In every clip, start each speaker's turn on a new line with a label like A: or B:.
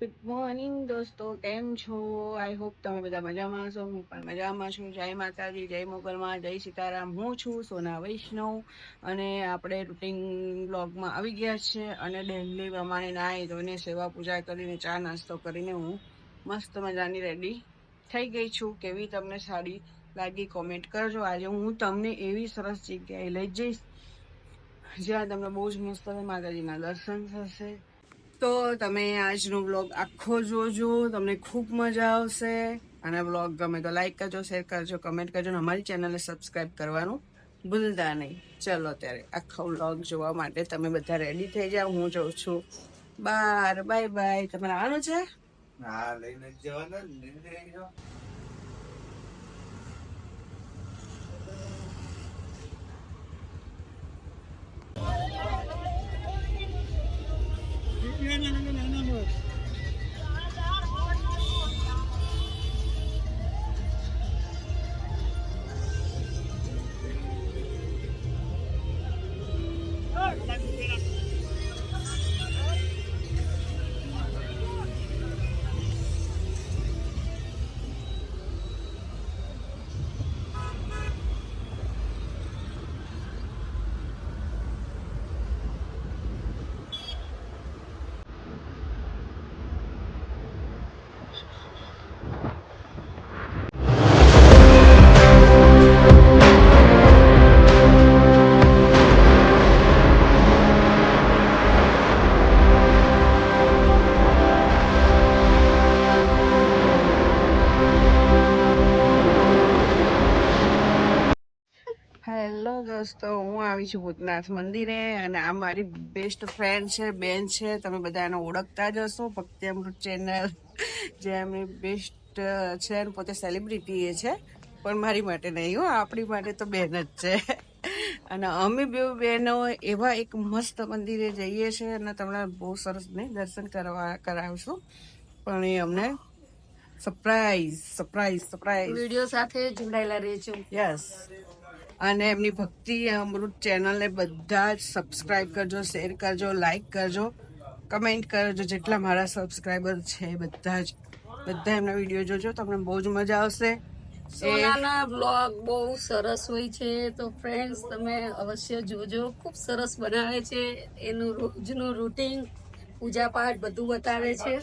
A: Good morning દોસ્તો, કેમ છો? આઈ હોપ તમે બધા મજામાં છો. હું પણ મજામાં છું. જય માતાજી, જય મોગલમાં, જય સીતારામ. હું છું સોના વૈષ્ણવ અને આપણે રૂટિન બ્લોગમાં આવી ગયા છે. અને ડેલી પ્રમાણે નાહી ધોઈને સેવા પૂજા કરીને ચા નાસ્તો કરીને હું મસ્ત મજાની રેડી થઈ ગઈ છું. કેવી તમને સાડી લાગી કોમેન્ટ કરજો. આજે હું તમને એવી સરસ જગ્યાએ લઈ જઈશ જ્યાં તમને બહુ જ મસ્ત માતાજીના દર્શન થશે. તો તમે આજનો બ્લોગ આખો જોજો, તમને ખૂબ મજા આવશે. અને બ્લોગ ગમે તો લાઈક કરજો, શેર કરજો, કમેન્ટ કરજો અને અમારી ચેનલને સબસ્ક્રાઈબ કરવાનું ભૂલતા નહીં. ચલો અત્યારે આખો બ્લોગ જોવા માટે તમે બધા રેડી થઈ જાઓ. હું જઉં છું બાય બાય. તમારે આવવાનું છે?
B: હા, લઈને જ જવાના.
A: હેલો દોસ્તો, હું આવી છું ભૂતનાથ મંદિરે અને આ મારી બેસ્ટ ફ્રેન્ડ છે, બેન છે. તમે બધા એને ઓળખતા જ હશો. ભક્તિ અમૃત ચેનલ જે એમની બેસ્ટ છે, પોતે સેલિબ્રિટી એ છે, પણ મારી માટે નહીં હો, આપણી માટે તો બેન જ છે. અને અમે બે બહેનો એવા એક મસ્ત મંદિરે જઈએ છીએ અને તમને બહુ સરસ નહીં દર્શન કરાવશું, પણ એ અમને સરપ્રાઈઝ
C: વિડીયો સાથે જોડાયેલા રહેજો.
A: યસ. અને એમની ભક્તિ અમૃત ચેનલને બધા જ સબસ્ક્રાઇબ કરજો, શેર કરજો, લાઈક કરજો, કમેન્ટ કરજો. જેટલા મારા સબસ્ક્રાઈબર છે બધા એમના વિડીયો જોજો, તમને બહુ જ મજા આવશે.
C: સોનાના બ્લોગ બહુ સરસ હોય છે, તો ફ્રેન્ડ્સ તમે અવશ્ય જોજો. ખૂબ સરસ બનાવે છે. એનું રોજનું રૂટીન, પૂજા પાઠ બધું બતાવે છે,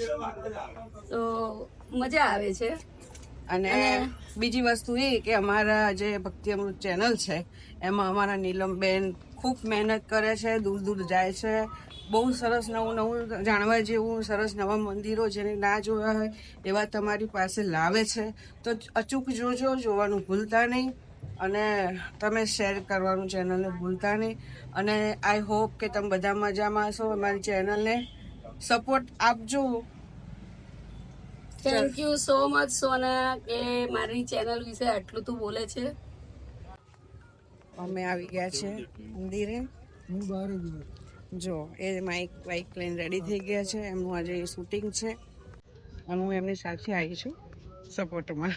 C: તો મજા આવે છે.
A: અને બીજી વસ્તુ એ કે અમારા જે ભક્તિ અમૃત ચેનલ છે એમાં અમારા નીલમબેન ખૂબ મહેનત કરે છે, દૂર દૂર જાય છે, બહુ સરસ નવું જાણવા જેવું, સરસ નવા મંદિરો જેને ના જોયા હોય એવા તમારી પાસે લાવે છે. તો અચૂક જોજો, જોવાનું ભૂલતા નહીં અને તમે શેર કરવાનું ચેનલને ભૂલતા નહીં. અને આઈ હોપ કે તમે બધા મજામાં હશો. અમારી ચેનલને સપોર્ટ આપજો.
C: થેન્ક યુ સો મચ સોના કે મારી ચેનલ વિશે આટલું તું બોલે છે.
A: અમે આવી ગયા છે મંદિરે. જો એ માઇક વાઇક લઈને રેડી થઈ ગયા છે. એમનું આજે શૂટિંગ છે અને હું એમની સાથે આવી છું સપોર્ટમાં.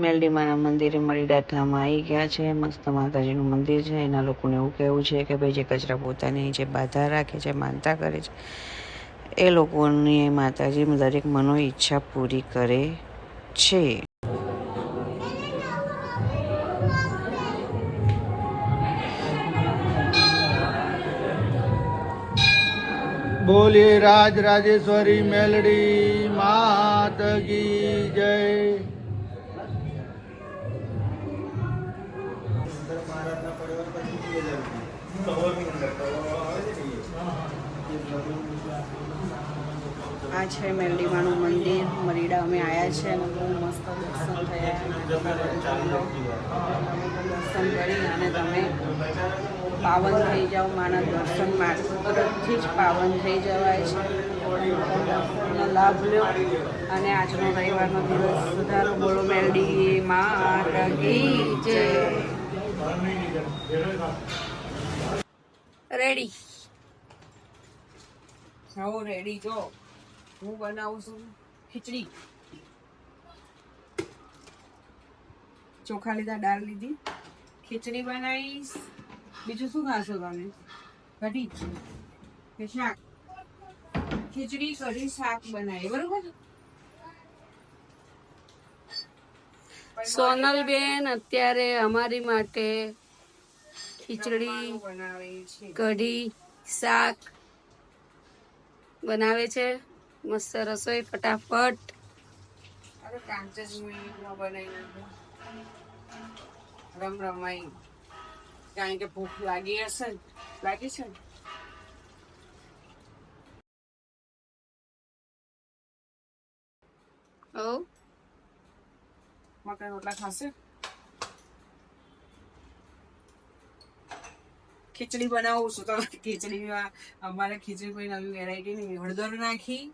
A: મેલડીમાના મંદિરે મરીડાથામાં આવી ગયા છે. મસ્ત માતાજીનું મંદિર છે. એના લોકોને એવું કહેવું છે કે ભાઈ જે કચરા પોતાની જે બાધા રાખે છે, માનતા કરે છે, એ લોકોની માતાજી દરેક મનો ઈચ્છા પૂરી કરે છે.
B: બોલીએ રાજ રાજેશ્વરી મેલડી માત કી જય. મહારાજના પરિવાર પછી
A: આ છે મેલડીમાનું મંદિર. મરીડા અમે આવ્યા છે અને બહુ મસ્ત દર્શન થયા. દર્શન કરી અને તમે પાવન થઈ જાઓ. માના દર્શન માત્રથી જ પાવન થઈ જવાય છે. દર્શનનો લાભ લો અને આજનો રવિવારનો દિવસ સુધારો. બોલો મેલડી માતા કી જય.
C: રેડી.
A: હું રેડી જો. હું બનાવું છું ખીચડી. ચોખા લીધા, દાળ લીધી, ખીચડી બનાવીશ. બીજું શું ખાશો તમે? કઢી કે શાક? ખીચડી, કઢી, શાક બનાવી. બરોબર.
C: સોનલબેન અત્યારે અમારી માટે ખીચડી,
A: બનાવે છે.
C: કઢી, શાક બનાવે છે. મસ્ત રસોઈ ફટાફટ.
A: અરે કાંચ જ મિનિટમાં બનાવી નાખું. રમાઈ કારણ કે ભૂખ લાગી હશે ને. લાગી છે ને?
C: ઓ
A: મકાઈ રોટલા ખાશે? ખીચડી બનાવું છું. તો ખીચડીમાં અમારે ખીચડી કોઈ નવી વેરાયટી નહીં. હળદર નાખી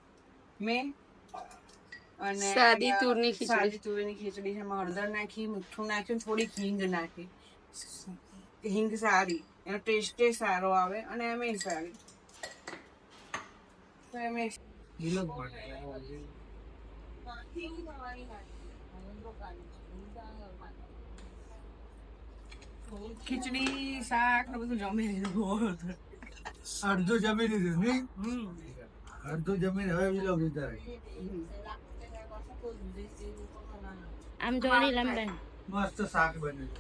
A: મેં અને
C: સાદી તુરની ખીચડી.
A: સાદી તુરની ખીચડી છે. એમાં હળદર નાખી, મીઠું નાખ્યું, થોડીક હિંગ નાખી. હિંગ સારી, એનો ટેસ્ટ સારો આવે અને એમ સારી. તો એમ ખીચડી, શાક ને બધું જમી લીધું.
B: અડધું જમી લીધું નહીં? અડધું જમીન હવે વિલો વિચારે.
D: આમ જો નીલમબેન,
B: મસ્ત શાક બન્યું.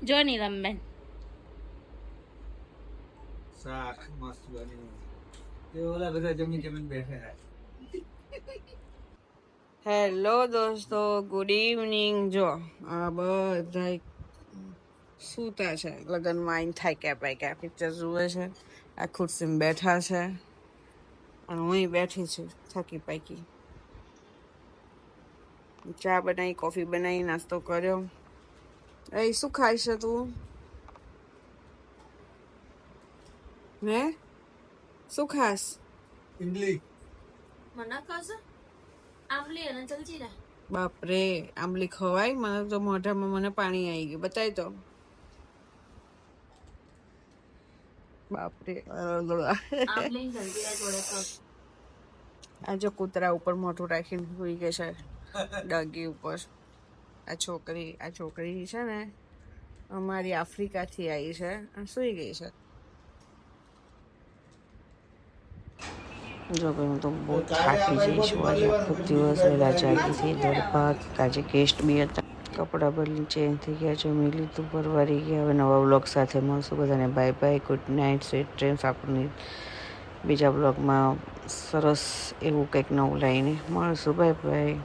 D: જો નીલમબેન.
B: શાક મસ્ત બન્યું. તે ઓલા બધા જમીન બેઠા.
A: હેલો દોસ્તો, ગુડ ઇવનિંગ. જો આ બધા સૂતા છે. લગ્નમાં આવીને થાક્યા પાક્યા પિક્ચર જુએ છે. આ ખુરશીમાં બેઠા છે અને હું બેઠી છું થાકી પાકી. ચા બનાવી, કોફી બનાવી, નાસ્તો કર્યો. એ શું ખાય છે તું? હે શું ખાસ?
B: ઇડલી.
D: મને કહો આમલી અને જલજીરા.
A: બાપરે, આંબલી ખવાય? મને તો મોઢામાં મને પાણી આવી ગયું. બતાય તો. બાપરે.
D: આમલી જલજીરા જોડે તો
A: આ જો કૂતરા ઉપર મોઢું રાખીને સુઈ ગઈ છે, ડગી ઉપર. આ છોકરી છે ને અમારી આફ્રિકાથી આવી છે અને સુઈ ગઈ છે. જો ભાઈ હું તો બહુ થાકી જઈ છું. આજે આખો દિવસ વહેલા જાગી હતી. દોડભાગ. આજે ગેસ્ટ બી હતા. કપડાં બદલી ચેન્જ થઈ ગયા, જમી લીધું, પરવારી ગયા. હવે નવા બ્લોગ સાથે મળશું. બધાને bye bye, good night, sweet dreams. આપણને બીજા બ્લોગમાં સરસ એવું કંઈક નવું લઈને મળશું. Bye bye.